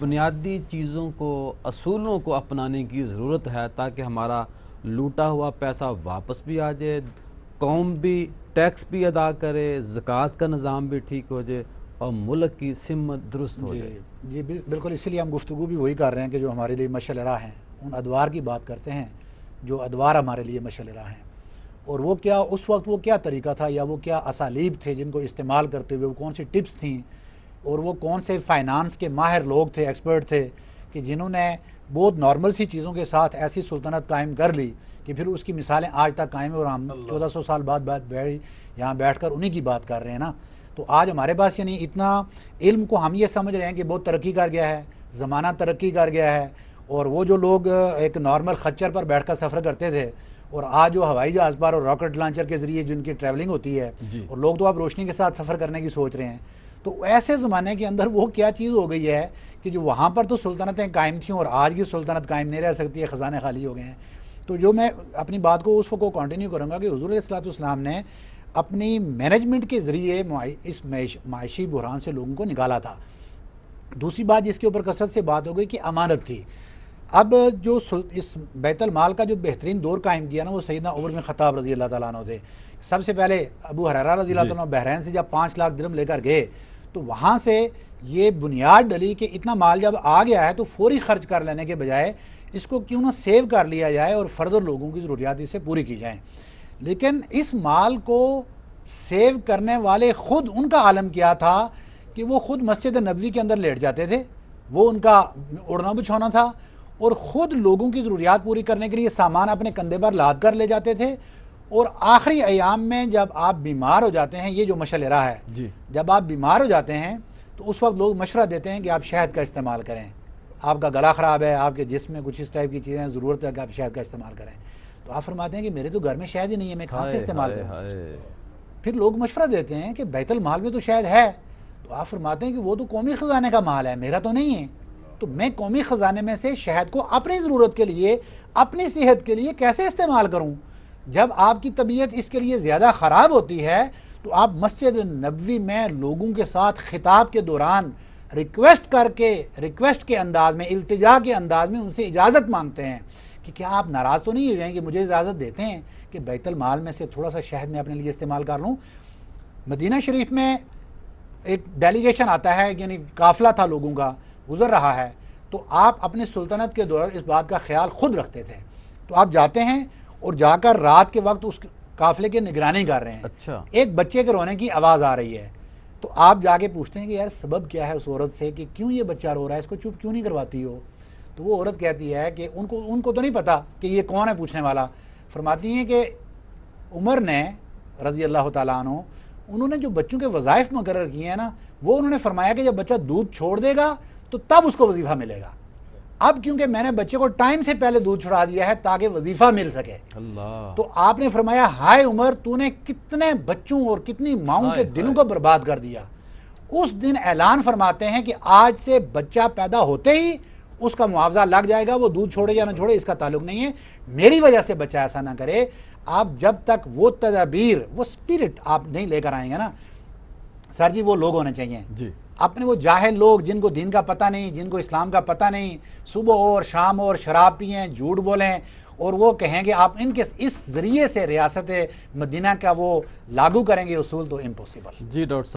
بنیادی چیزوں کو، اصولوں کو اپنانے کی ضرورت ہے تاکہ ہمارا لوٹا ہوا پیسہ واپس بھی آ جائے، قوم بھی ٹیکس بھی ادا کرے، زکوٰۃ کا نظام بھی ٹھیک ہو جائے اور ملک کی سمت درست ہو جائے۔ جی بالکل، اسی لیے ہم گفتگو بھی وہی کر رہے ہیں کہ جو ہمارے لیے مشعل راہ ہیں، ان ادوار کی بات کرتے ہیں جو ادوار ہمارے لیے مشعل راہ ہیں، اور وہ کیا اس وقت وہ کیا طریقہ تھا یا وہ کیا اسالیب تھے جن کو استعمال کرتے ہوئے وہ کون سی ٹپس تھیں، اور وہ کون سے فائنانس کے ماہر لوگ تھے، ایکسپرٹ تھے کہ جنہوں نے بہت نارمل سی چیزوں کے ساتھ ایسی سلطنت قائم کر لی کہ پھر اس کی مثالیں آج تک قائم ہیں، اور ہم 1400 سال بعد یہاں بیٹھ کر انہی کی بات کر رہے ہیں نا۔ تو آج ہمارے پاس یعنی اتنا علم کو ہم یہ سمجھ رہے ہیں کہ بہت ترقی کر گیا ہے، زمانہ ترقی کر گیا ہے، اور وہ جو لوگ ایک نارمل خچر پر بیٹھ کر سفر کرتے تھے اور آج جو ہوائی جہاز پر اور راکٹ لانچر کے ذریعے جن کی ٹریولنگ ہوتی ہے، اور لوگ تو اب روشنی کے ساتھ سفر کرنے کی سوچ رہے ہیں، تو ایسے زمانے کے اندر وہ کیا چیز ہو گئی ہے کہ جو وہاں پر تو سلطنتیں قائم تھیں اور آج کی سلطنت قائم نہیں رہ سکتی ہے، خزانے خالی ہو گئے ہیں۔ تو جو میں اپنی بات کو اس کو کنٹینیو کروں گا کہ حضور علیہ الصلوۃ والسلام نے اپنی مینجمنٹ کے ذریعے اس معاشی بحران سے لوگوں کو نکالا تھا۔ دوسری بات جس کے اوپر کثرت سے بات ہو گئی کہ امانت تھی۔ اب جو اس بیت المال کا جو بہترین دور قائم کیا نا وہ سیدنا عمر بن خطاب رضی اللہ تعالیٰ عنہ تھے۔ سب سے پہلے ابو ہریرہ رضی اللہ تعالیٰ عنہ بحرین سے جب 5 لاکھ درہم لے کر گئے تو وہاں سے یہ بنیاد ڈلی کہ اتنا مال جب آ گیا ہے تو فوری خرچ کر لینے کے بجائے اس کو کیوں نہ سیو کر لیا جائے اور فردر لوگوں کی ضروریات اس سے پوری کی جائیں۔ لیکن اس مال کو سیو کرنے والے خود ان کا عالم کیا تھا کہ وہ خود مسجد نبوی کے اندر لیٹ جاتے تھے، وہ ان کا اڑنا بچھونا تھا، اور خود لوگوں کی ضروریات پوری کرنے کے لیے سامان اپنے کندھے پر لاد کر لے جاتے تھے، اور آخری ایام میں جب آپ بیمار ہو جاتے ہیں، یہ جو مشعل راہ ہے، جب آپ بیمار ہو جاتے ہیں تو اس وقت لوگ مشورہ دیتے ہیں کہ آپ شہد کا استعمال کریں، آپ کا گلا خراب ہے، آپ کے جسم میں کچھ اس ٹائپ کی چیزیں ضرورت ہے کہ آپ شہد کا استعمال کریں، تو آپ فرماتے ہیں کہ میرے تو گھر میں شہد ہی نہیں ہے، میں کہاں سے استعمال کروں؟ پھر لوگ مشورہ دیتے ہیں کہ بیت المال میں تو شہد ہے، تو آپ فرماتے ہیں کہ وہ تو قومی خزانے کا مال ہے، میرا تو نہیں ہے، تو میں قومی خزانے میں سے شہد کو اپنی ضرورت کے لیے، اپنی صحت کے لیے کیسے استعمال کروں؟ جب آپ کی طبیعت اس کے لیے زیادہ خراب ہوتی ہے تو آپ مسجد نبوی میں لوگوں کے ساتھ خطاب کے دوران ریکویسٹ کے انداز میں، التجا کے انداز میں ان سے اجازت مانگتے ہیں کہ کیا آپ ناراض تو نہیں ہو جائیں کہ مجھے اجازت دیتے ہیں کہ بیت المال میں سے تھوڑا سا شہد میں اپنے لیے استعمال کر لوں؟ مدینہ شریف میں ایک ڈیلیگیشن آتا ہے، یعنی قافلہ تھا لوگوں کا گزر رہا ہے، تو آپ اپنی سلطنت کے دور اس بات کا خیال خود رکھتے تھے، تو آپ جاتے ہیں اور جا کر رات کے وقت اس قافلے کی نگرانی کر رہے ہیں۔ ایک بچے کے رونے کی آواز آ رہی ہے، تو آپ جا کے پوچھتے ہیں کہ یار سبب کیا ہے اس عورت سے کہ کیوں یہ بچہ رو رہا ہے، اس کو چپ کیوں نہیں کرواتی ہو؟ تو وہ عورت کہتی ہے کہ ان کو تو نہیں پتا کہ یہ کون ہے پوچھنے والا۔ فرماتی ہیں کہ عمر نے رضی اللہ تعالیٰ عنہ، انہوں نے جو بچوں کے وظائف مقرر کیے ہیں نا، وہ انہوں نے فرمایا کہ جب بچہ دودھ چھوڑ دے گا تو تب اس کو وظیفہ ملے گا۔ اب کیونکہ میں نے بچے کو ٹائم سے پہلے دودھ چھڑا دیا ہے تاکہ وظیفہ مل سکے، تو آپ نے فرمایا ہائے عمر، تو نے کتنے بچوں اور کتنی ماؤں کے دلوں کو برباد کر دیا۔ اس دن اعلان فرماتے ہیں کہ آج سے بچہ پیدا ہوتے ہی اس کا معاوضہ لگ جائے گا، وہ دودھ چھوڑے یا نہ چھوڑے اس کا تعلق نہیں ہے، میری وجہ سے بچہ ایسا نہ کرے۔ آپ جب تک وہ تدابیر، وہ سپیرٹ آپ نہیں لے کر آئیں گے نا سر جی، وہ لوگ ہونے چاہیے اپنے، وہ جاہل لوگ جن کو دین کا پتہ نہیں، جن کو اسلام کا پتہ نہیں، صبح اور شام اور شراب پئیں، جھوٹ بولیں، اور وہ کہیں کہ آپ ان کے اس ذریعے سے ریاست مدینہ کا وہ لاگو کریں گے اصول، تو امپوسیبل۔ جی ڈاکٹر صاحب